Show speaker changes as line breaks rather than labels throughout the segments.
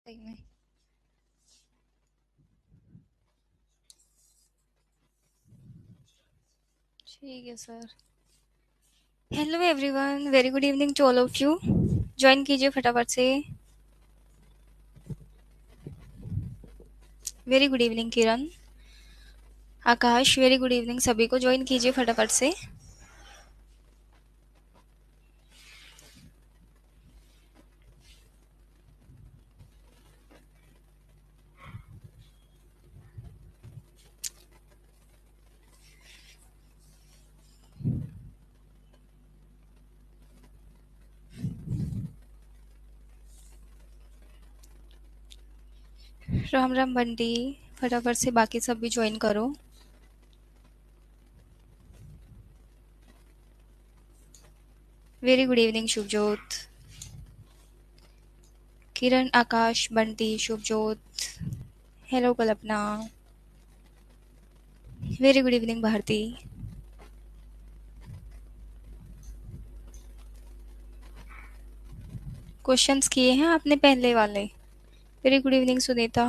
सही में। ठीक है sir. Hello everyone, very good evening to all of you. Join कीजिए फटाफट से। Very good evening Kiran, Akash, very good evening सभी को। ज्वाइन कीजिए फटाफट से। राम राम बंटी, फटाफट से बाकी सब भी ज्वाइन करो। Very good evening Shubhjot, Kiran, Akash, Bunty, Shubhjot. Hello Kalpana, very good evening Bharti. Questions किए हैं आपने पहले वाले? Very good evening Sunita.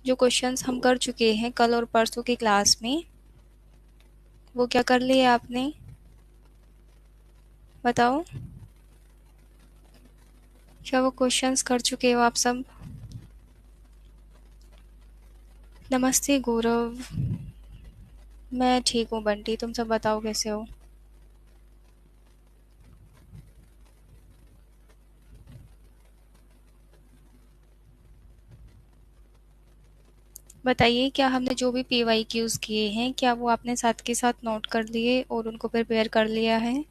जो क्वेश्चंस हम कर चुके हैं कल और परसों की क्लास में, वो क्या कर लिए आपने? बताओ, क्या वो क्वेश्चंस कर चुके हो आप सब? नमस्ते गौरव, मैं ठीक हूँ बंटी, तुम सब बताओ कैसे हो? बताइए, क्या हमने जो भी PYQs किए हैं क्या वो आपने साथ के साथ नोट कर लिए और उनको प्रिपेयर कर लिया है?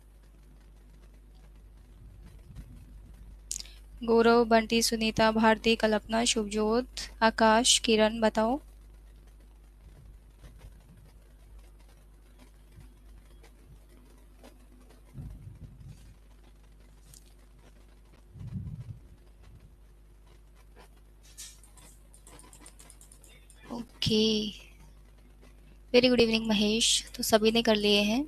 गौरव, बंटी, सुनीता, भारती, कल्पना, शुभजोत, आकाश, किरण, बताओ। Okay, very good evening Mahesh. तो सभी ने कर लिए हैं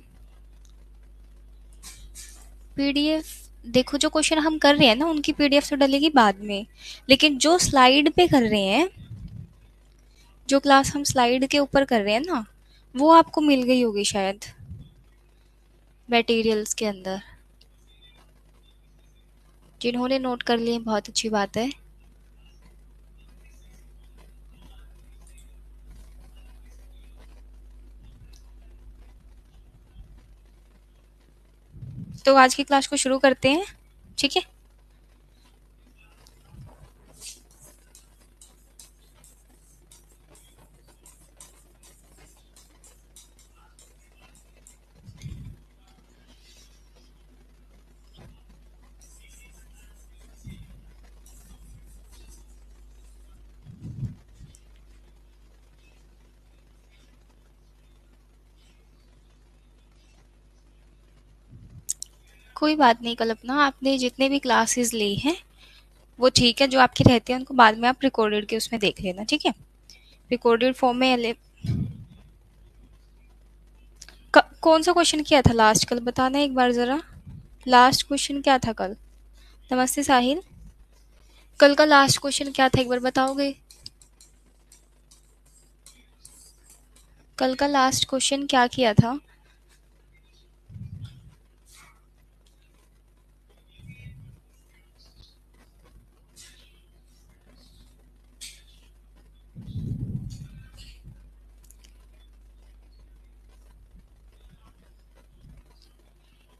PDF? देखो, जो क्वेश्चन हम कर रहे हैं ना उनकी PDF तो डलेगी बाद में, लेकिन जो स्लाइड पे कर रहे हैं, जो क्लास हम स्लाइड के ऊपर कर रहे हैं ना, वो आपको मिल गई होगी शायद मटेरियल्स के अंदर। जिन्होंने नोट कर लिए बहुत अच्छी बात है। तो आज की क्लास को शुरू करते हैं, ठीक है? कोई बात नहीं कल्पना, आपने जितने भी क्लासेस ली हैं वो ठीक है, जो आपके रहते हैं उनको बाद में आप रिकॉर्डेड के उसमें देख लेना, ठीक है? रिकॉर्डेड फॉर्म में कौन सा क्वेश्चन किया था लास्ट कल, बताना एक बार जरा। लास्ट क्वेश्चन क्या था कल? नमस्ते साहिल, कल का लास्ट क्वेश्चन क्या था एक बार बताओगे? कल का लास्ट क्वेश्चन क्या किया था?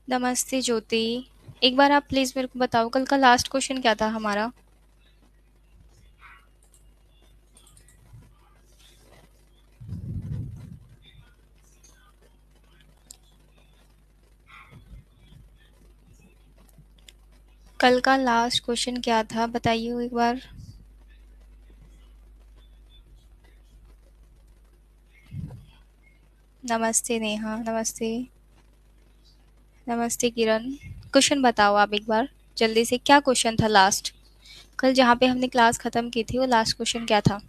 नमस्ते ज्योति, एक बार आप प्लीज मेरे को बताओ कल का लास्ट क्वेश्चन क्या था हमारा? कल का लास्ट क्वेश्चन क्या था बताइए एक बार। नमस्ते नेहा, नमस्ते। नमस्ते किरण। क्वेश्चन बताओ आप एक बार जल्दी से, क्या क्वेश्चन था लास्ट? कल जहाँ पे हमने क्लास खत्म की थी वो लास्ट क्वेश्चन क्या था?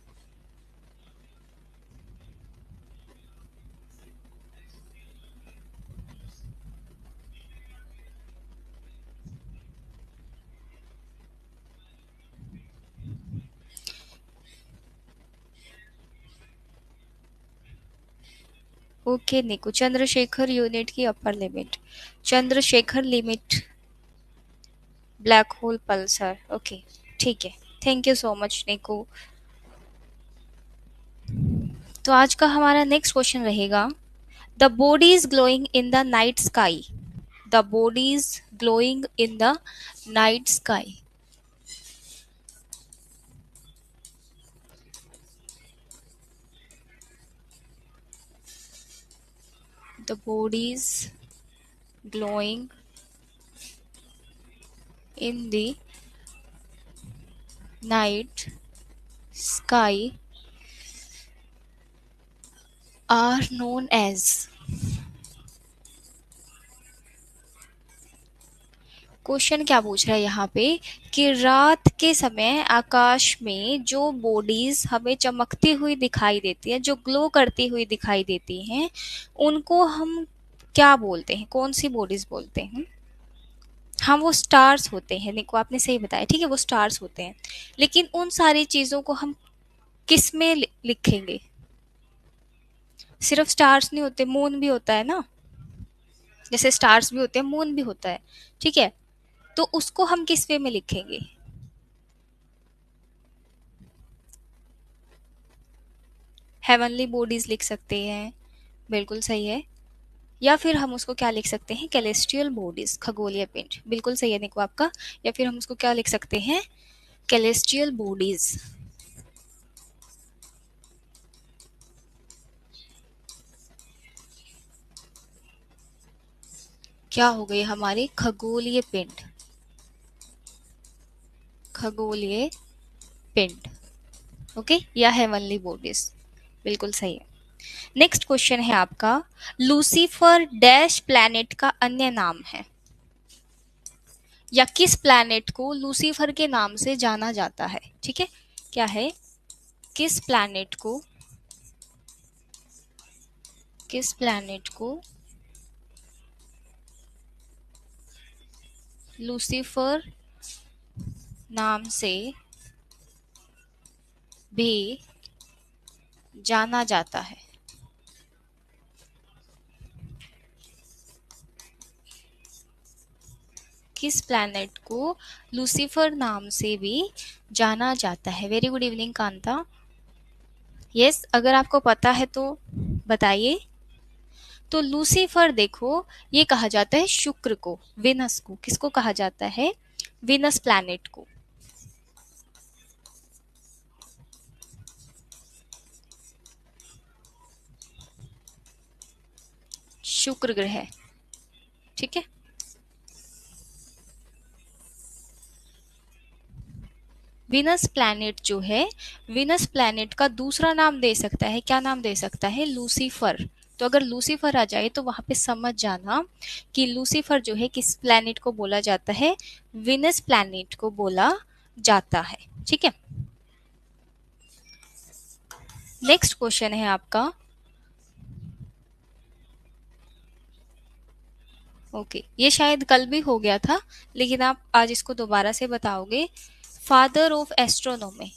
ओके निकू, चंद्रशेखर यूनिट की upper limit, Chandrasekhar limit, black hole pulsar. Okay, ठीक है। Thank you so much Niku. तो आज का हमारा नेक्स्ट क्वेश्चन रहेगा, the body is glowing in the night sky, the body is glowing in the night sky. The body is glowing in the night sky are known as। क्वेश्चन क्या पूछ रहा है यहाँ पे कि रात के समय आकाश में जो बॉडीज हमें चमकती हुई दिखाई देती है, जो ग्लो करती हुई दिखाई देती हैं, उनको हम क्या बोलते हैं, कौन सी बॉडीज बोलते हैं? हाँ, वो स्टार्स होते हैं निको, आपने सही बताया, ठीक है, वो स्टार्स होते हैं। लेकिन उन सारी चीजों को हम किस में लिखेंगे? सिर्फ स्टार्स नहीं होते, मून भी होता है ना, जैसे स्टार्स भी होते हैं, मून भी होता है, ठीक है। तो उसको हम किस वे में लिखेंगे? हेवनली बॉडीज लिख सकते हैं, बिल्कुल सही है। या फिर हम उसको क्या लिख सकते हैं, कैलेस्ट्रियल बॉडीज, खगोलीय पिंड, बिल्कुल सही है निको आपका। या फिर हम उसको क्या लिख सकते हैं, कैलेस्ट्रियल बॉडीज। क्या हो गई हमारी, खगोलीय पिंड, खगोलीय पिंड। ओके, या हेवनली बॉडीज, बिल्कुल सही है। नेक्स्ट क्वेश्चन है आपका, लूसीफर डैश प्लैनेट का अन्य नाम है, या किस प्लैनेट को लूसीफर के नाम से जाना जाता है? ठीक है, क्या है, किस प्लैनेट को, किस प्लैनेट को लूसीफर नाम से भी जाना जाता है? किस प्लैनेट को लूसीफर नाम से भी जाना जाता है? Very good evening Kanta. Yes, अगर आपको पता है तो बताइए। तो लूसीफर देखो, ये कहा जाता है शुक्र को, विनस को, किसको कहा जाता है, विनस प्लैनेट को, शुक्र ग्रह, ठीक है। विनस प्लैनेट जो है, विनस प्लैनेट का दूसरा नाम दे सकता है, क्या नाम दे सकता है, लूसीफर। तो अगर लूसीफर आ जाए तो वहां पे समझ जाना कि लूसीफर जो है किस प्लैनेट को बोला जाता है, विनस प्लैनेट को बोला जाता है, ठीक है। नेक्स्ट क्वेश्चन है आपका, ओके, ये शायद कल भी हो गया था, लेकिन आप आज इसको दोबारा से बताओगे। Father of astronomy,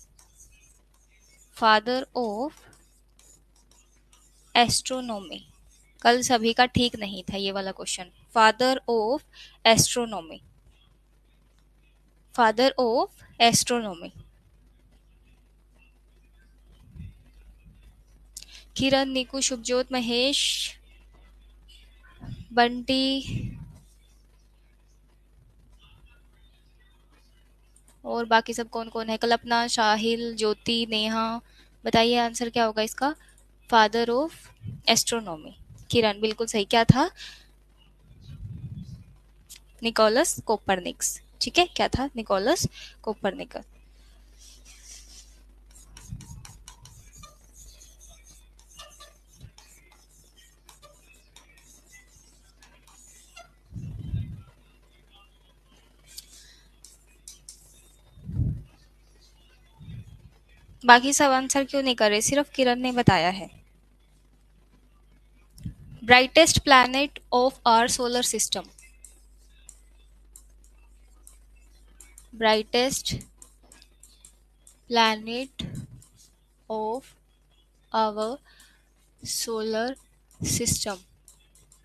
father of astronomy, कल सभी का ठीक नहीं था ये वाला क्वेश्चन। Father of astronomy, father of astronomy, Kiran, Niku, Shubhjot, Mahesh, Bunty, और बाकी सब कौन कौन है, कल्पना, शाहिल, ज्योति, नेहा, बताइए आंसर क्या होगा इसका, फादर ऑफ एस्ट्रोनॉमी। किरण बिल्कुल सही, क्या था, निकोलस कोपरनिक्स, ठीक है, क्या था, निकोलस कोपरनिकस। बाकी सब आंसर क्यों नहीं कर रहे, सिर्फ किरण ने बताया है। Brightest planet of our solar system, brightest planet of our solar system.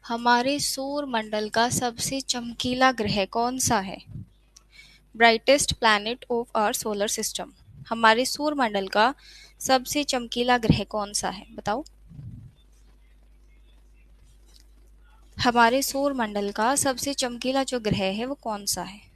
हमारे सौर मंडल का सबसे चमकीला ग्रह कौन सा है? Brightest planet of our solar system. हमारे सौर मंडल का सबसे चमकीला ग्रह कौन सा है, बताओ। हमारे सौर मंडल का सबसे चमकीला जो ग्रह है वो कौन सा है?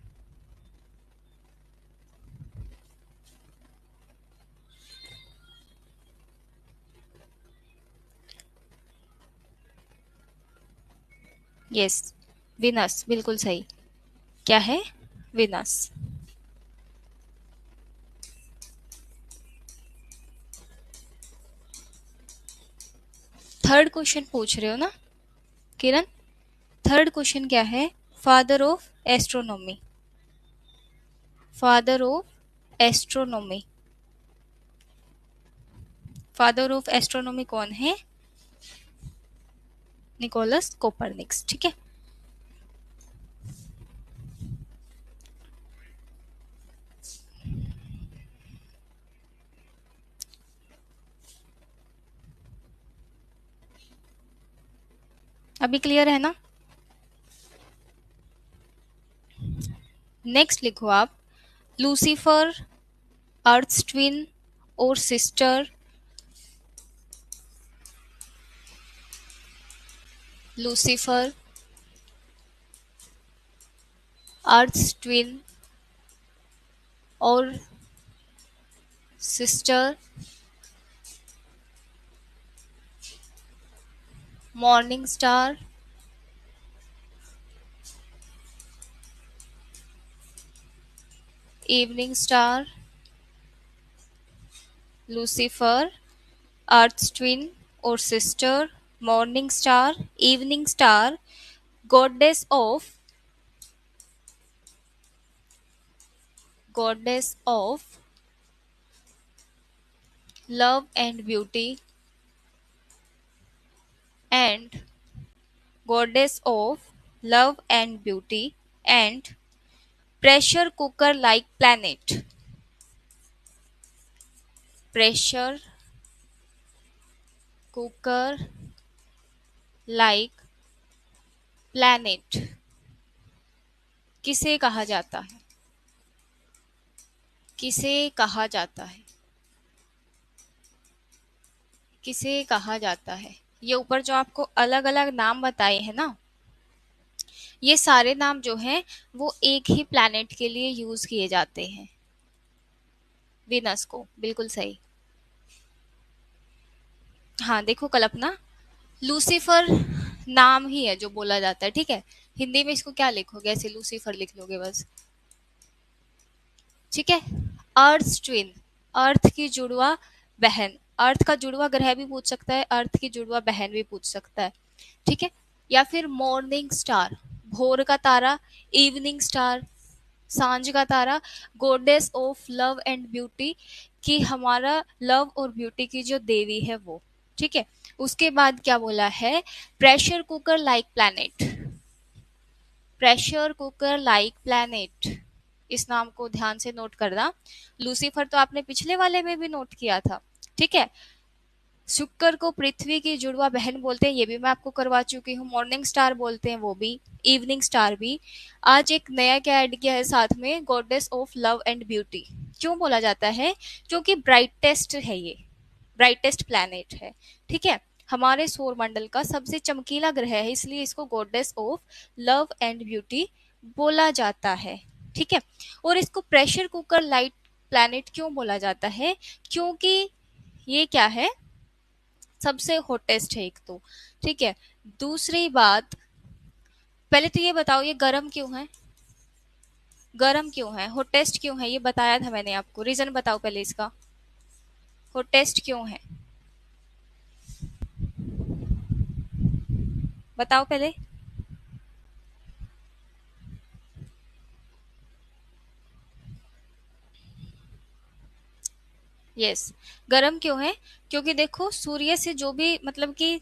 यस, विनस, बिल्कुल सही। क्या है? विनस। थर्ड क्वेश्चन पूछ रहे हो ना किरण? थर्ड क्वेश्चन क्या है? Father of astronomy. Father of astronomy. Father of astronomy कौन है? Nicolaus Copernicus. ठीक है। अभी क्लियर है ना? नेक्स्ट लिखो आप, लूसीफर, अर्थ ट्विन और सिस्टर। लूसीफर, अर्थ ट्विन और sister. Morning star, evening star. Lucifer, earth twin और sister, morning star, evening star, goddess of love and beauty and goddess of love and beauty and pressure cooker like planet. Pressure cooker like planet किसे कहा जाता है? किसे कहा जाता है? किसे कहा जाता है? ये ऊपर जो आपको अलग अलग नाम बताए हैं ना, ये सारे नाम जो हैं वो एक ही प्लैनेट के लिए यूज किए जाते हैं। विनस को, बिल्कुल सही। हाँ देखो कल्पना, लूसीफर नाम ही है जो बोला जाता है, ठीक है। हिंदी में इसको क्या लिखोगे? ऐसे लूसीफर लिख लोगे बस, ठीक है। अर्थ ट्विन, अर्थ की जुड़वा बहन। अर्थ का जुड़वा ग्रह भी पूछ सकता है, अर्थ की जुड़वा बहन भी पूछ सकता है, ठीक है। या फिर मॉर्निंग स्टार, भोर का तारा। इवनिंग स्टार, सांझ का तारा। Goddess of love and beauty, कि हमारा लव और ब्यूटी की जो देवी है वो, ठीक है। उसके बाद क्या बोला है? Pressure cooker like planet. Pressure cooker like planet, इस नाम को ध्यान से नोट करना। लूसीफर तो आपने पिछले वाले में भी नोट किया था, ठीक है। शुक्र को पृथ्वी की जुड़वा बहन बोलते हैं, ये भी मैं आपको करवा चुकी हूँ। मॉर्निंग स्टार बोलते हैं वो भी, इवनिंग स्टार भी। आज एक नया क्या ऐड किया है साथ में, goddess of love and beauty. क्यों बोला जाता है? क्योंकि ब्राइटेस्ट है ये, ब्राइटेस्ट प्लैनेट है, ठीक है। हमारे सौर मंडल का सबसे चमकीला ग्रह है, इसलिए इसको goddess of love and beauty बोला जाता है, ठीक है। और इसको प्रेशर कुकर लाइट प्लैनेट क्यों बोला जाता है? क्योंकि ये क्या है? सबसे हॉटेस्ट है एक तो, ठीक है। दूसरी बात, पहले तो ये बताओ ये गर्म क्यों है? गर्म क्यों है, हॉटेस्ट क्यों है? ये बताया था मैंने आपको, रीजन बताओ पहले इसका, हॉटेस्ट क्यों है? बताओ पहले। यस, गर्म क्यों है? क्योंकि देखो सूर्य से जो भी मतलब कि,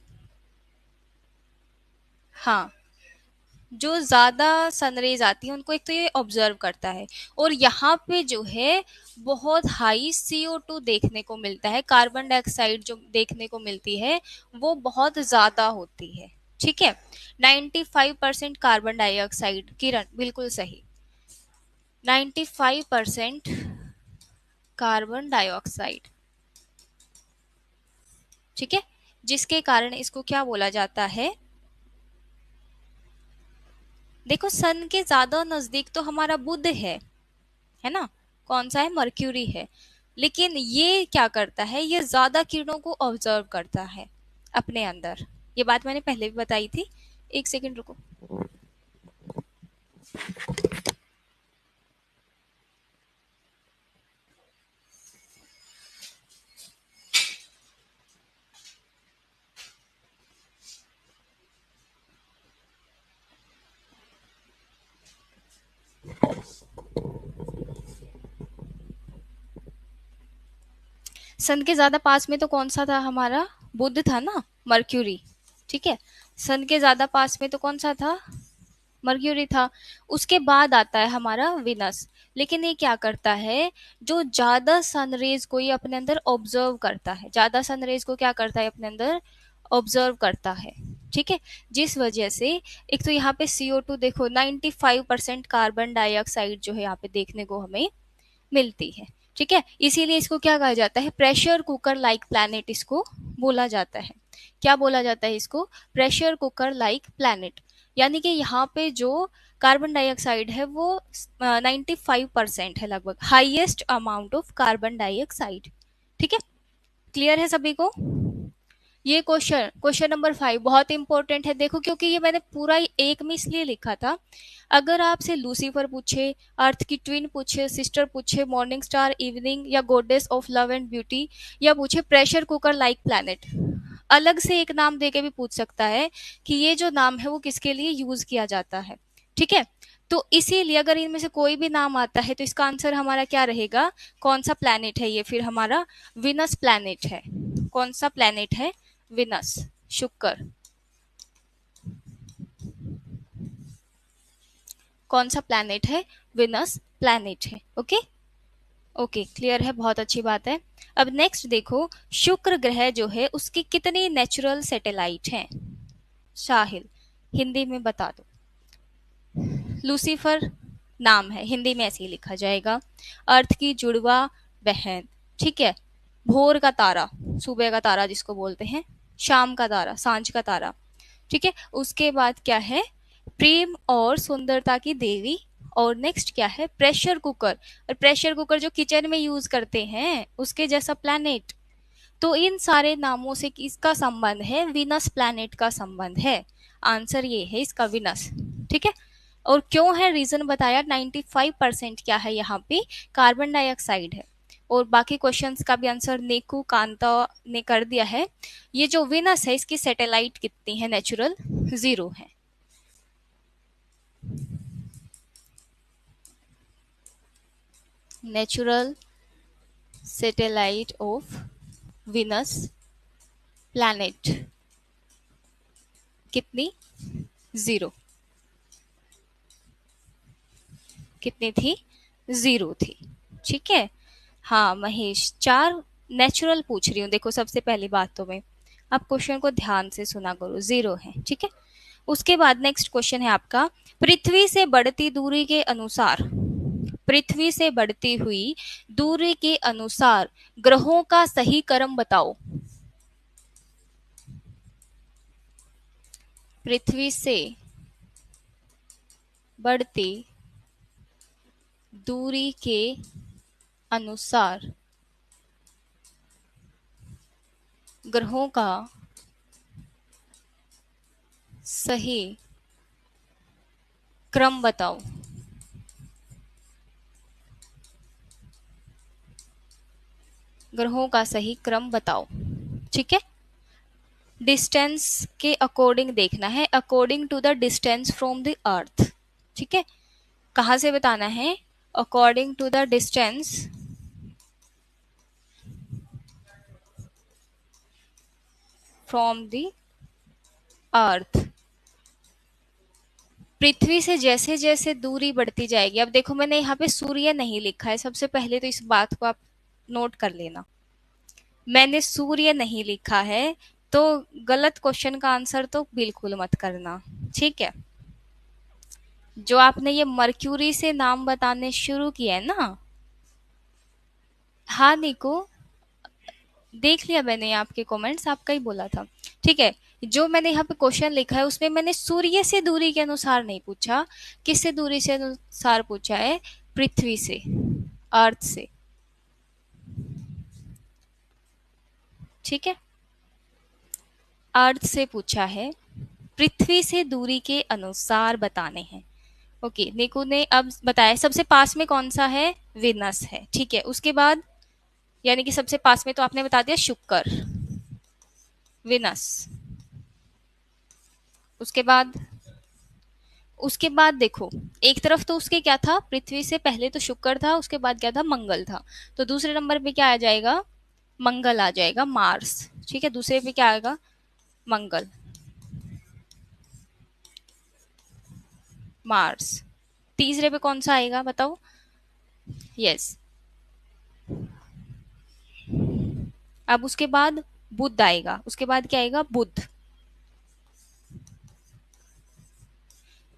हाँ जो ज्यादा सनरेज आती है उनको एक तो ये ऑब्जर्व करता है, और यहाँ पे जो है बहुत हाई CO2 देखने को मिलता है, कार्बन डाइऑक्साइड जो देखने को मिलती है वो बहुत ज्यादा होती है। ठीक है, 95% कार्बन डाइऑक्साइड, किरण बिल्कुल सही, 95% कार्बन डाइऑक्साइड। ठीक है, जिसके कारण इसको क्या बोला जाता है, देखो सन के ज्यादा नजदीक तो हमारा बुध है ना, कौन सा है, मर्क्यूरी है, लेकिन ये क्या करता है, ये ज्यादा किरणों को ऑब्जर्व करता है अपने अंदर। ये बात मैंने पहले भी बताई थी, एक सेकंड रुको। सन के ज्यादा पास में तो कौन सा था हमारा, बुध था ना, मर्क्यूरी। ठीक है, सन के ज्यादा पास में तो कौन सा था, मर्क्यूरी था। उसके बाद आता है हमारा विनस। लेकिन ये क्या करता है, जो ज्यादा सनरेज को ये अपने अंदर ऑब्जर्व करता है, ज्यादा सनरेज को क्या करता है अपने अंदर ऑब्जर्व करता है। ठीक है, जिस वजह से एक तो यहाँ पे CO2 देखो 95% कार्बन डाइऑक्साइड जो है यहाँ पे देखने को हमें मिलती है। ठीक है, इसीलिए इसको क्या कहा जाता है, प्रेशर कुकर लाइक प्लैनेट इसको बोला जाता है। क्या बोला जाता है इसको, प्रेशर कुकर लाइक प्लैनेट। यानी कि यहाँ पे जो कार्बन डाइऑक्साइड है वो 95% है लगभग, highest amount of carbon dioxide. ठीक है, क्लियर है सभी को। ये क्वेश्चन, क्वेश्चन नंबर 5 बहुत इंपॉर्टेंट है, देखो क्योंकि ये मैंने पूरा ही एक में इसलिए लिखा था। अगर आपसे लूसीफर पूछे, अर्थ की ट्विन पूछे, सिस्टर पूछे, मॉर्निंग स्टार, इवनिंग या goddess of love and beauty, या पूछे प्रेशर कुकर लाइक प्लैनेट, अलग से एक नाम देके भी पूछ सकता है कि ये जो नाम है वो किसके लिए यूज किया जाता है। ठीक है, तो इसीलिए अगर इनमें से कोई भी नाम आता है तो इसका आंसर हमारा क्या रहेगा, कौन सा प्लैनेट है ये, फिर हमारा विनस प्लैनेट है। कौन सा प्लैनेट है, विनस, शुक्र। कौन सा प्लैनेट है, विनस प्लैनेट है। ओके, ओके क्लियर है, बहुत अच्छी बात है। अब नेक्स्ट देखो, शुक्र ग्रह जो है उसकी कितनी नेचुरल सैटेलाइट हैं, साहिल हिंदी में बता दो। लूसीफर नाम है, हिंदी में ऐसे ही लिखा जाएगा। अर्थ की जुड़वा बहन, ठीक है, भोर का तारा, सुबह का तारा जिसको बोलते हैं, शाम का तारा, सांझ का तारा। ठीक है, उसके बाद क्या है, प्रेम और सुंदरता की देवी। और नेक्स्ट क्या है, प्रेशर कुकर, और प्रेशर कुकर जो किचन में यूज करते हैं उसके जैसा प्लैनेट। तो इन सारे नामों से किसका संबंध है, विनस प्लैनेट का संबंध है। आंसर ये है इसका, विनस। ठीक है, और क्यों है, रीजन बताया, 95% क्या है यहाँ पे, कार्बन डाइऑक्साइड है। और बाकी क्वेश्चंस का भी आंसर नेकू कांता ने कर दिया है। ये जो विनस है इसकी सैटेलाइट कितनी है, नेचुरल 0 है। Natural satellite of Venus planet कितनी, 0। कितनी थी, 0 थी। ठीक है, हाँ महेश, 4 नेचुरल पूछ रही हूँ, देखो सबसे पहली बात तो मैं, आप क्वेश्चन को ध्यान से सुना करो, 0 है। ठीक है, उसके बाद नेक्स्ट क्वेश्चन है आपका, पृथ्वी से बढ़ती दूरी के अनुसार, पृथ्वी से बढ़ती हुई दूरी के अनुसार ग्रहों का सही क्रम बताओ। पृथ्वी से बढ़ती दूरी के अनुसार ग्रहों का सही क्रम बताओ। ग्रहों का सही क्रम बताओ। ठीक है, डिस्टेंस के अकॉर्डिंग देखना है, according to the distance from the earth. ठीक है, कहाँ से बताना है, according to the distance from the earth. पृथ्वी से जैसे जैसे दूरी बढ़ती जाएगी, अब देखो मैंने यहाँ पे सूर्य नहीं लिखा है, सबसे पहले तो इस बात को आप नोट कर लेना। मैंने सूर्य नहीं लिखा है, तो गलत क्वेश्चन का आंसर तो बिल्कुल मत करना, ठीक है। जो आपने ये मर्क्यूरी से नाम बताने शुरू किया है ना, हाँ निको, देख लिया मैंने आपके कमेंट्स, आपका ही बोला था, ठीक है। जो मैंने यहाँ पे क्वेश्चन लिखा है उसमें मैंने सूर्य से दूरी के अनुसार नहीं पूछा, किससे दूरी से अनुसार पूछा है, पृथ्वी से, अर्थ से, ठीक है, अर्थ से पूछा है, पृथ्वी से दूरी के अनुसार बताने हैं। ओके, निकू ने अब बताया सबसे पास में कौन सा है, विनस है, ठीक है। उसके बाद यानी कि सबसे पास में तो आपने बता दिया शुक्र, विनस। उसके बाद, उसके बाद देखो, एक तरफ तो उसके क्या था, पृथ्वी से पहले तो शुक्र था, उसके बाद क्या था, मंगल था। तो दूसरे नंबर पे क्या आ जाएगा, मंगल आ जाएगा, मार्स, ठीक है। दूसरे पे क्या आएगा, मंगल, मार्स। तीसरे पे कौन सा आएगा बताओ, यस। अब उसके बाद बुध आएगा, उसके बाद क्या आएगा, बुध।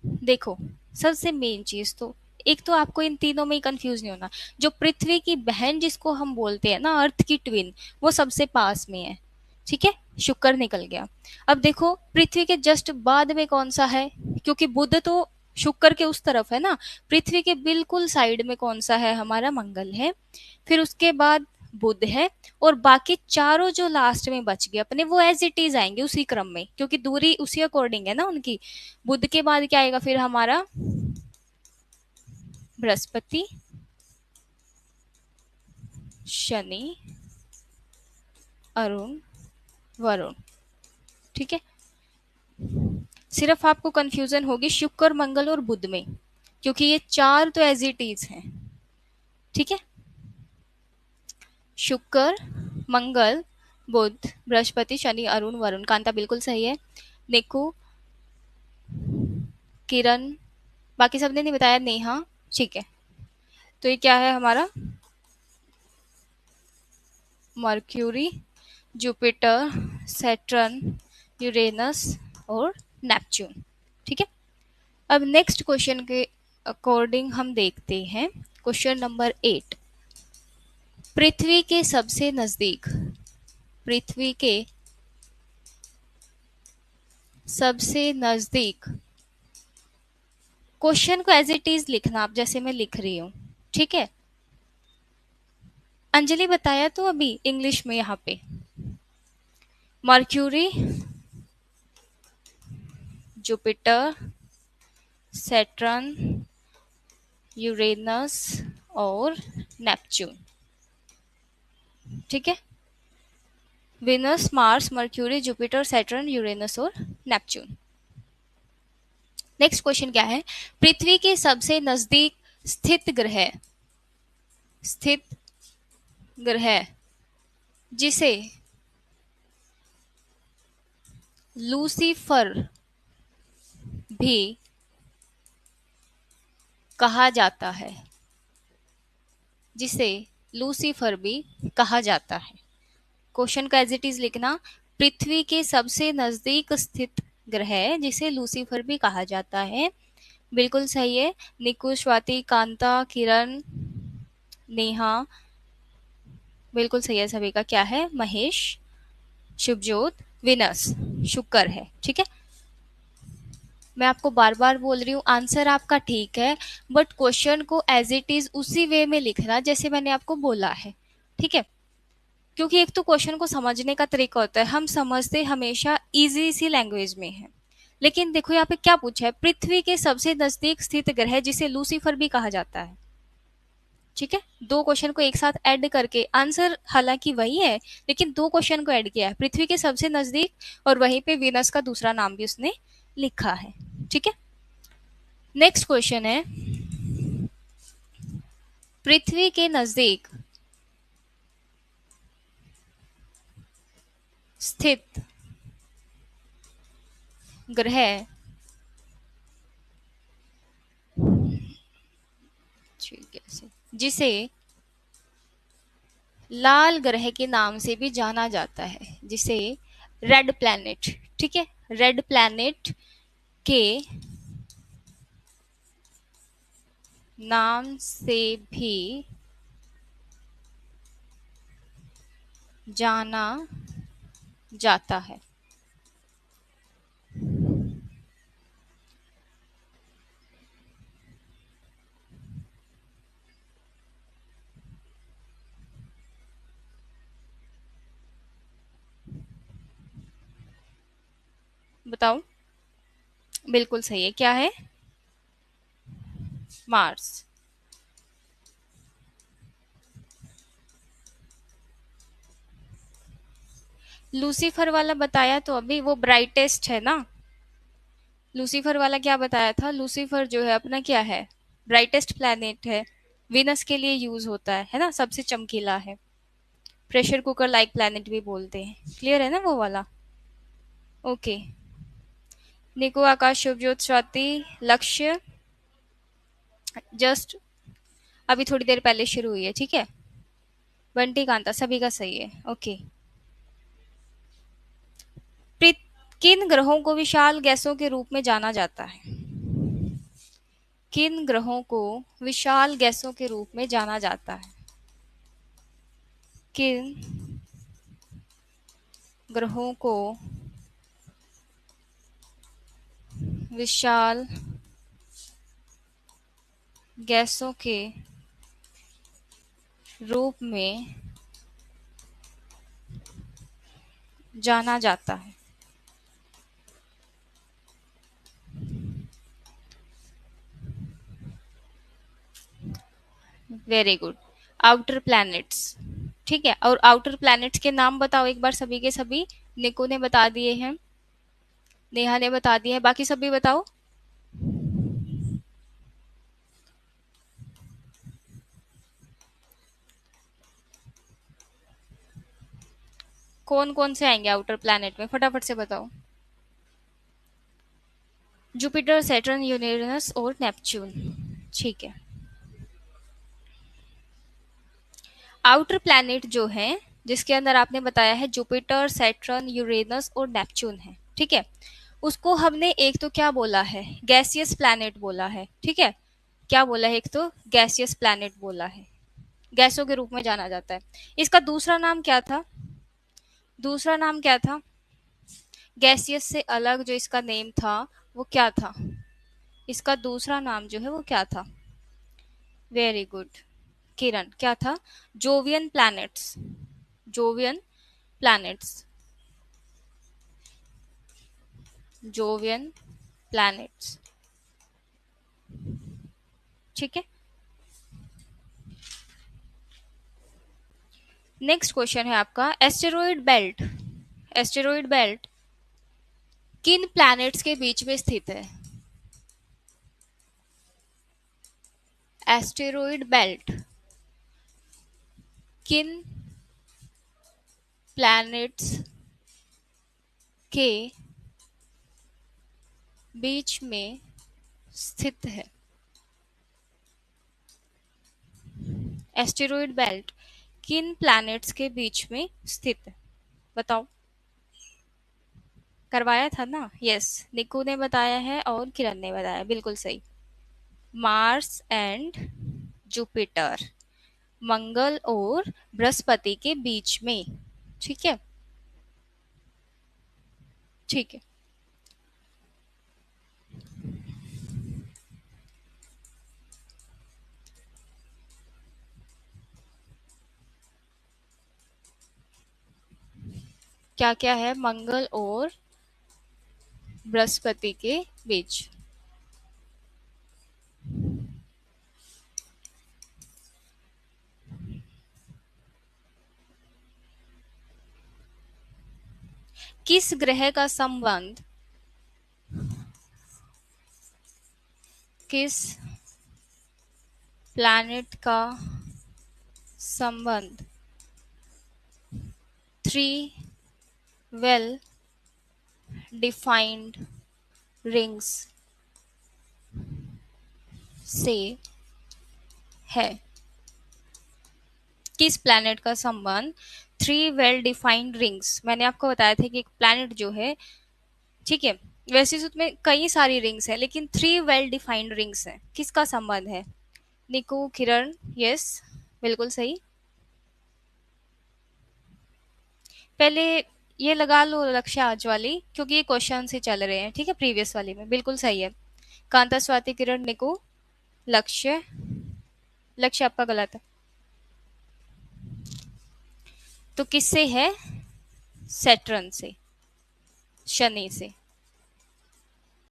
देखो, सबसे मेन चीज तो, एक तो आपको इन तीनों में ही कंफ्यूज नहीं होना, जो पृथ्वी की बहन जिसको हम बोलते हैं ना, अर्थ की ट्विन, वो सबसे पास में है, ठीक है, शुक्र निकल गया। अब देखो पृथ्वी के जस्ट बाद में कौन सा है, क्योंकि बुध तो शुक्र के उस तरफ है ना, पृथ्वी के बिल्कुल साइड में कौन सा है, हमारा मंगल है। फिर उसके बाद बुध है, और बाकी चारों जो लास्ट में बच गए अपने, वो एज इट इज आएंगे उसी क्रम में, क्योंकि दूरी उसी अकॉर्डिंग है ना उनकी। बुध के बाद क्या आएगा फिर हमारा, बृहस्पति, शनि, अरुण, वरुण, ठीक है। सिर्फ आपको कंफ्यूजन होगी शुक्र, मंगल और बुध में, क्योंकि ये चार तो एज इट इज हैं, ठीक है। शुक्र, मंगल, बुध, बृहस्पति, शनि, अरुण, वरुण। कांता बिल्कुल सही है। निकू, किरण, बाकी सबने नहीं बताया, नेहा, ठीक है। तो ये क्या है हमारा, मर्क्यूरी, जुपिटर, सैटर्न, यूरेनस और नेपच्यून, ठीक है। अब नेक्स्ट क्वेश्चन के अकॉर्डिंग हम देखते हैं, क्वेश्चन नंबर 8। पृथ्वी के सबसे नजदीक, पृथ्वी के सबसे नजदीक, क्वेश्चन को एज इट इज लिखना आप, जैसे मैं लिख रही हूं, ठीक है। अंजलि बताया तो अभी इंग्लिश में यहाँ पे, मर्क्यूरी, जुपिटर, सैटर्न, यूरेनस और नेपच्यून, ठीक है। Venus, Mars, mercury, Jupiter, Saturn, Uranus और नेपच्यून। नेक्स्ट क्वेश्चन क्या है, पृथ्वी के सबसे नजदीक स्थित ग्रह, स्थित ग्रह जिसे लूसीफर भी कहा जाता है, जिसे लूसीफर भी कहा जाता है। क्वेश्चन का एज इट इज लिखना, पृथ्वी के सबसे नजदीक स्थित ग्रह जिसे लूसीफर भी कहा जाता है, बिल्कुल सही है। निकु, स्वाति, कांता, किरण, नेहा, बिल्कुल सही है सभी का। क्या है, महेश, शुभजोत, विनस, शुक्र है, ठीक है। मैं आपको बार बार बोल रही हूँ, आंसर आपका ठीक है, बट क्वेश्चन को एज इट इज उसी वे में लिखना जैसे मैंने आपको बोला है, ठीक है। क्योंकि एक तो क्वेश्चन को समझने का तरीका होता है, हम समझते हमेशा इजी सी लैंग्वेज में है, लेकिन देखो यहाँ पे क्या पूछा है, पृथ्वी के सबसे नजदीक स्थित ग्रह जिसे लूसीफर भी कहा जाता है, ठीक है। दो क्वेश्चन को एक साथ ऐड करके, आंसर हालांकि वही है, लेकिन दो क्वेश्चन को ऐड किया है, पृथ्वी के सबसे नजदीक और वहीं पे वीनस का दूसरा नाम भी उसने लिखा है, ठीक है। नेक्स्ट क्वेश्चन है, पृथ्वी के नजदीक स्थित ग्रह जिसे लाल ग्रह के नाम से भी जाना जाता है, जिसे रेड प्लैनेट, ठीक है, रेड प्लैनेट के नाम से भी जाना जाता है। बताओ। बिल्कुल सही है, क्या है? मार्स। लूसीफर वाला बताया तो अभी, वो ब्राइटेस्ट है ना। लूसीफर वाला क्या बताया था? लूसीफर जो है अपना क्या है, ब्राइटेस्ट प्लैनेट है, विनस के लिए यूज होता है ना, सबसे चमकीला है, प्रेशर कुकर लाइक प्लैनेट भी बोलते हैं। क्लियर है ना वो वाला? ओके। निको, आकाश, शुभज्योत, स्वाति, लक्ष्य, जस्ट अभी थोड़ी देर पहले शुरू हुई है, ठीक है। बंटी, कांता, सभी का सही है। ओके। किन ग्रहों को विशाल गैसों के रूप में जाना जाता है? किन ग्रहों को विशाल गैसों के रूप में जाना जाता है? किन ग्रहों को विशाल गैसों के रूप में जाना जाता है? Very good. आउटर प्लैनेट्स, ठीक है। और आउटर प्लैनेट्स के नाम बताओ एक बार सभी के सभी। निको ने बता दिए हैं, नेहा ने बता दिए हैं, बाकी सभी बताओ। कौन कौन से आएंगे आउटर प्लैनेट में, फटाफट से बताओ। जुपिटर, सैटर्न, यूरेनस और नेपच्यून, ठीक है। आउटर प्लैनेट जो है, जिसके अंदर आपने बताया है जुपिटर, सैटर्न, यूरेनस और नेपच्यून है, ठीक है, उसको हमने एक तो क्या बोला है, गैसियस प्लैनेट बोला है, ठीक है। क्या बोला है? एक तो गैसियस प्लैनेट बोला है, गैसों के रूप में जाना जाता है। इसका दूसरा नाम क्या था? दूसरा नाम क्या था? गैसियस से अलग जो इसका नेम था वो क्या था? इसका दूसरा नाम जो है वो क्या था? वेरी गुड किरण, क्या था? Jovian planets. Jovian planets. Jovian planets, ठीक है। नेक्स्ट क्वेश्चन है आपका, एस्टेरॉइड बेल्ट। एस्टेरॉइड बेल्ट किन प्लैनेट्स के बीच में स्थित है? एस्टेरॉइड बेल्ट किन प्लैनेट्स के बीच में स्थित है? एस्टेरॉइड बेल्ट किन प्लैनेट्स के बीच में स्थित है? बताओ। करवाया था ना, यस। निकू ने बताया है और किरण ने बताया, बिल्कुल सही। मार्स एंड जुपिटर, मंगल और बृहस्पति के बीच में, ठीक है। ठीक है। क्या क्या है? मंगल और बृहस्पति के बीच। किस ग्रह का संबंध, किस प्लैनेट का संबंध थ्री वेल डिफाइंड रिंग्स से है? किस प्लैनेट का संबंध थ्री वेल डिफाइंड रिंग्स, मैंने आपको बताया था कि एक प्लैनेट जो है, ठीक है, वैसे तो उसमें कई सारी रिंग्स है लेकिन थ्री वेल डिफाइंड रिंग्स है, किसका संबंध है? निकू, किरण, यस, बिल्कुल सही। पहले ये लगा लो लक्ष्य आज वाली, क्योंकि ये क्वेश्चन से चल रहे हैं, ठीक है, प्रीवियस वाली में बिल्कुल सही है। कांता, स्वाति, किरण, निकू, लक्ष्य। लक्ष्य आपका गलत है। तो किससे है? सैटर्न से, शनि से,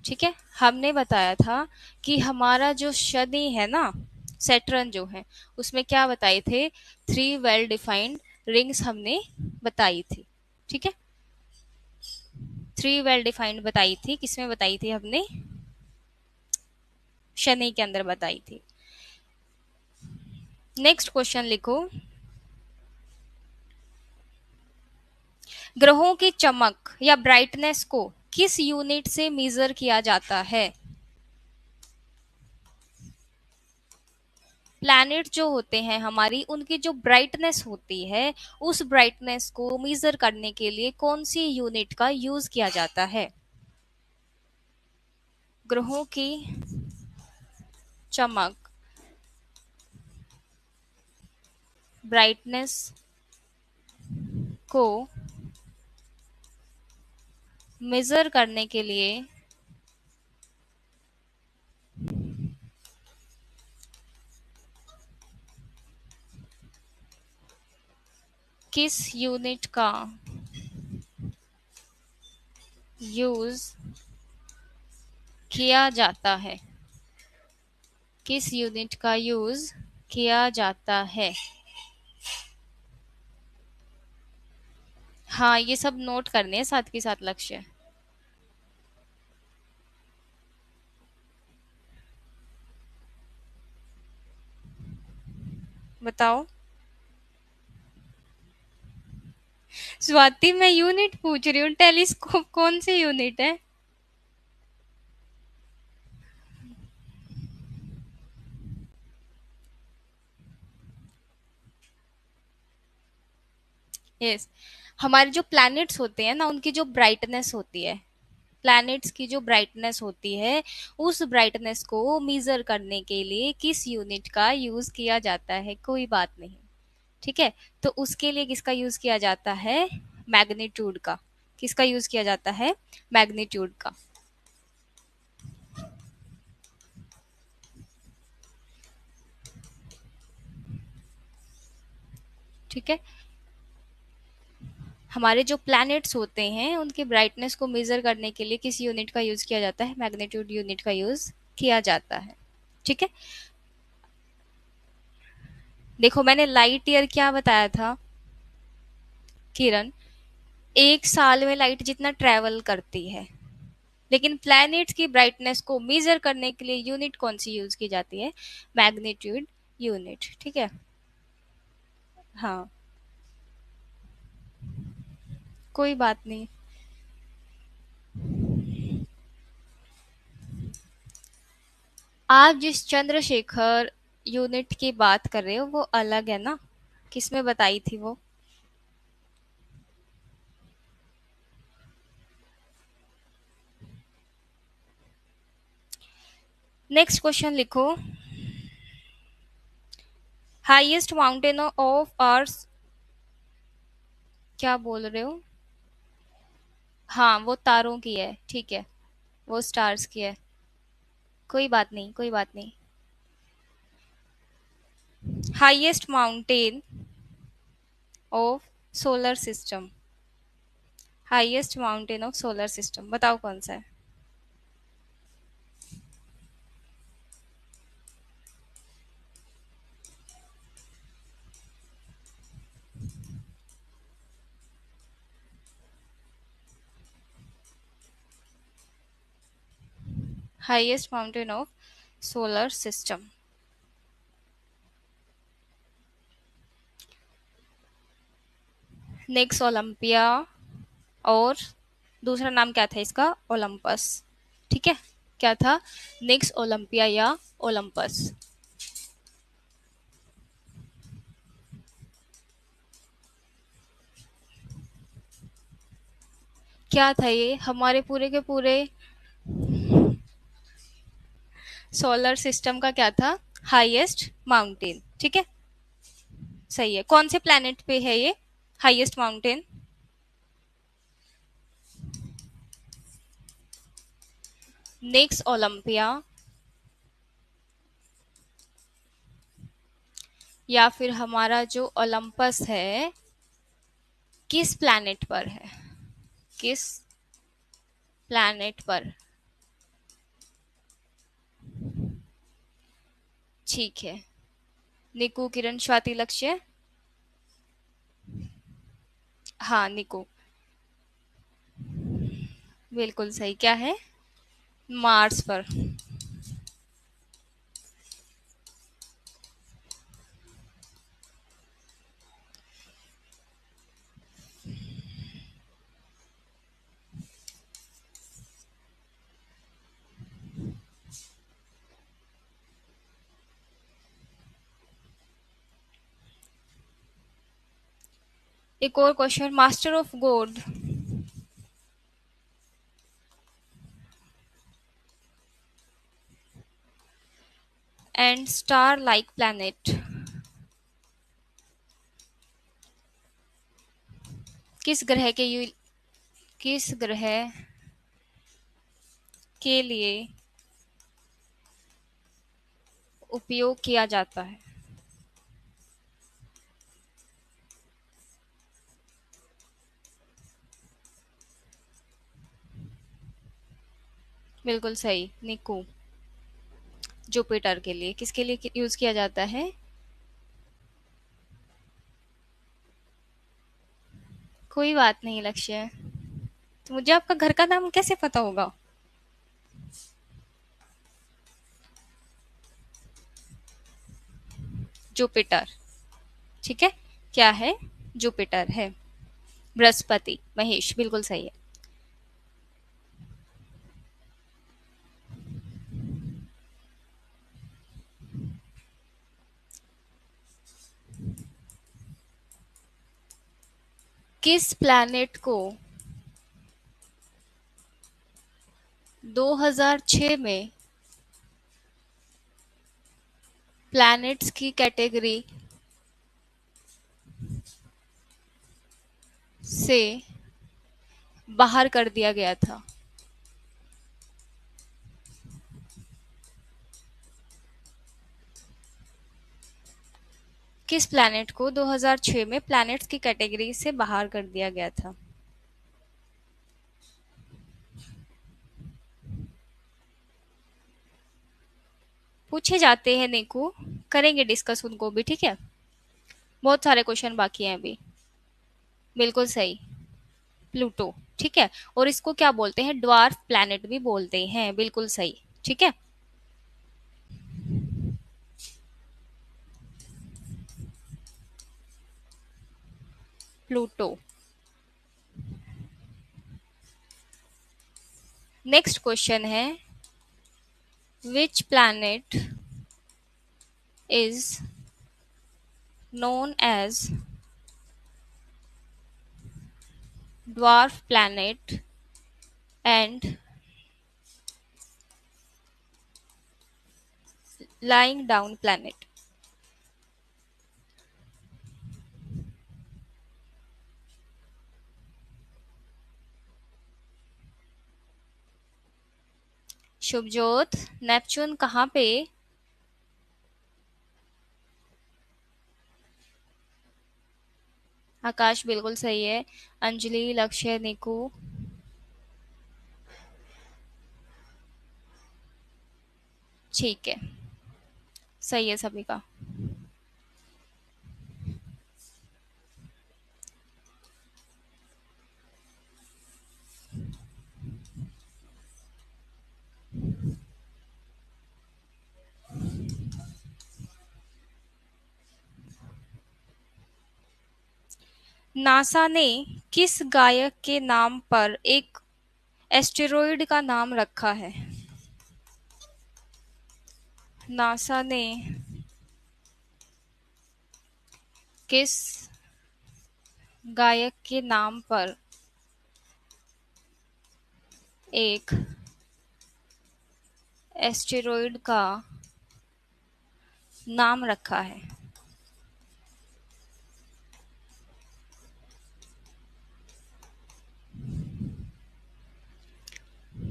ठीक है। हमने बताया था कि हमारा जो शनि है ना, सैटर्न जो है, उसमें क्या बताए थे? थ्री वेल डिफाइंड रिंग्स हमने बताई थी, ठीक है। थ्री वेल डिफाइंड बताई थी, किसमें बताई थी हमने? शनि के अंदर बताई थी। नेक्स्ट क्वेश्चन लिखो। ग्रहों की चमक या ब्राइटनेस को किस यूनिट से मेजर किया जाता है? प्लैनेट जो होते हैं हमारी, उनकी जो ब्राइटनेस होती है, उस ब्राइटनेस को मेजर करने के लिए कौन सी यूनिट का यूज किया जाता है? ग्रहों की चमक, ब्राइटनेस को मेजर करने के लिए किस यूनिट का यूज किया जाता है? किस यूनिट का यूज किया जाता है? हाँ, ये सब नोट करने हैं साथ के साथ लक्ष्य। बताओ। स्वाति, मैं यूनिट पूछ रही हूँ, टेलीस्कोप कौन सी यूनिट है? यस, हमारे जो प्लैनेट्स होते हैं ना, उनकी जो ब्राइटनेस होती है, प्लैनेट्स की जो ब्राइटनेस होती है, उस ब्राइटनेस को मेजर करने के लिए किस यूनिट का यूज किया जाता है? कोई बात नहीं, ठीक है। तो उसके लिए किसका यूज किया जाता है? मैग्नीट्यूड का। किसका यूज किया जाता है? मैग्नीट्यूड का, ठीक है। हमारे जो प्लैनेट्स होते हैं, उनकी ब्राइटनेस को मेजर करने के लिए किस यूनिट का यूज किया जाता है? मैग्नीट्यूड यूनिट का यूज किया जाता है, ठीक है। देखो, मैंने लाइट ईयर क्या बताया था किरण? एक साल में लाइट जितना ट्रेवल करती है, लेकिन प्लैनेट्स की ब्राइटनेस को मेजर करने के लिए यूनिट कौन सी यूज की जाती है? मैग्नीट्यूड यूनिट, ठीक है। हाँ, कोई बात नहीं। आप जिस चंद्रशेखर यूनिट की बात कर रहे हो वो अलग है ना, किसमें बताई थी वो? नेक्स्ट क्वेश्चन लिखो। हाईएस्ट माउंटेन ऑफ अर्थ, क्या बोल रहे हो? हाँ, वो तारों की है, ठीक है, वो स्टार्स की है। कोई बात नहीं, कोई बात नहीं। Highest mountain of solar system, highest mountain of solar system, बताओ कौन सा है? Highest mountain of solar system, next Olympia, और दूसरा नाम क्या था इसका? ओलंपस, ठीक है। क्या था? नेक्स्ट ओलंपिया या ओलंपस। क्या था ये? हमारे पूरे के पूरे सोलर सिस्टम का क्या था? Highest mountain. ठीक है, सही है। कौन से प्लेनेट पे है ये हाईएस्ट माउंटेन? नेक्स्ट ओलंपिया, या फिर हमारा जो ओलंपस है, किस प्लैनेट पर है? किस प्लैनेट पर? ठीक है। निकू, किरण, स्वाति, लक्ष्य। हाँ, निकू। बिल्कुल सही। क्या है? मार्स पर। एक और क्वेश्चन, मास्टर ऑफ गोड एंड स्टार लाइक प्लैनेट किस ग्रह के किस ग्रह के लिए उपयोग किया जाता है? बिल्कुल सही, निकू। जुपिटर के लिए। किसके लिए यूज किया जाता है? कोई बात नहीं लक्ष्य। तो मुझे आपका घर का नाम कैसे पता होगा? जुपिटर। ठीक है, क्या है? जुपिटर है। बृहस्पति, महेश, बिल्कुल सही है। किस प्लैनेट को 2006 में प्लैनेट्स की कैटेगरी से बाहर कर दिया गया था? किस प्लैनेट को 2006 में प्लैनेट्स की कैटेगरी से बाहर कर दिया गया था? पूछे जाते हैं नेकू, करेंगे डिस्कस उनको भी। ठीक है, बहुत सारे क्वेश्चन बाकी हैं अभी। बिल्कुल सही, प्लूटो। ठीक है, और इसको क्या बोलते हैं? ड्वार्फ प्लैनेट भी बोलते हैं। बिल्कुल सही। ठीक है, प्लूटो। नेक्स्ट क्वेश्चन है, which planet is known as dwarf planet and lying down planet? Shubhjot, Neptune कहाँ पे? आकाश, बिल्कुल सही है। अंजलि, लक्ष्य, निकू। ठीक है, सही है सभी का। नासा ने किस गायक के नाम पर एक एस्टेरॉयड का नाम रखा है? नासा ने किस गायक के नाम पर एक एस्टेरॉइड का नाम रखा है?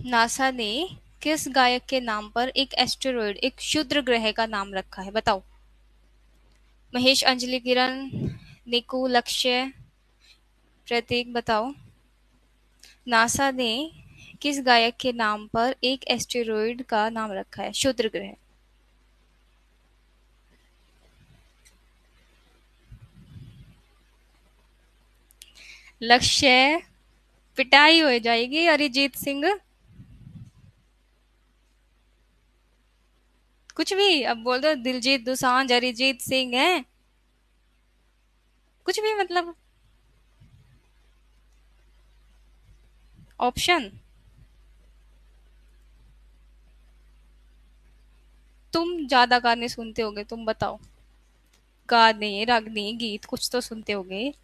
नासा ने किस गायक के नाम पर एक एस्टेरॉइड, एक क्षुद्र ग्रह का नाम रखा है? बताओ। महेश, अंजलि, किरण, निकू, लक्ष्य, प्रतीक, बताओ। नासा ने किस गायक के नाम पर एक एस्टेरॉइड का नाम रखा है, क्षुद्र ग्रह? लक्ष्य, पिटाई हो जाएगी। अरिजीत सिंह। कुछ भी अब बोल दो, दिलजीत दोसांझ, अरिजीत सिंह है, कुछ भी मतलब। ऑप्शन। तुम ज्यादा गाने सुनते होगे, तुम बताओ। गाने, रागनी, गीत कुछ तो सुनते होगे।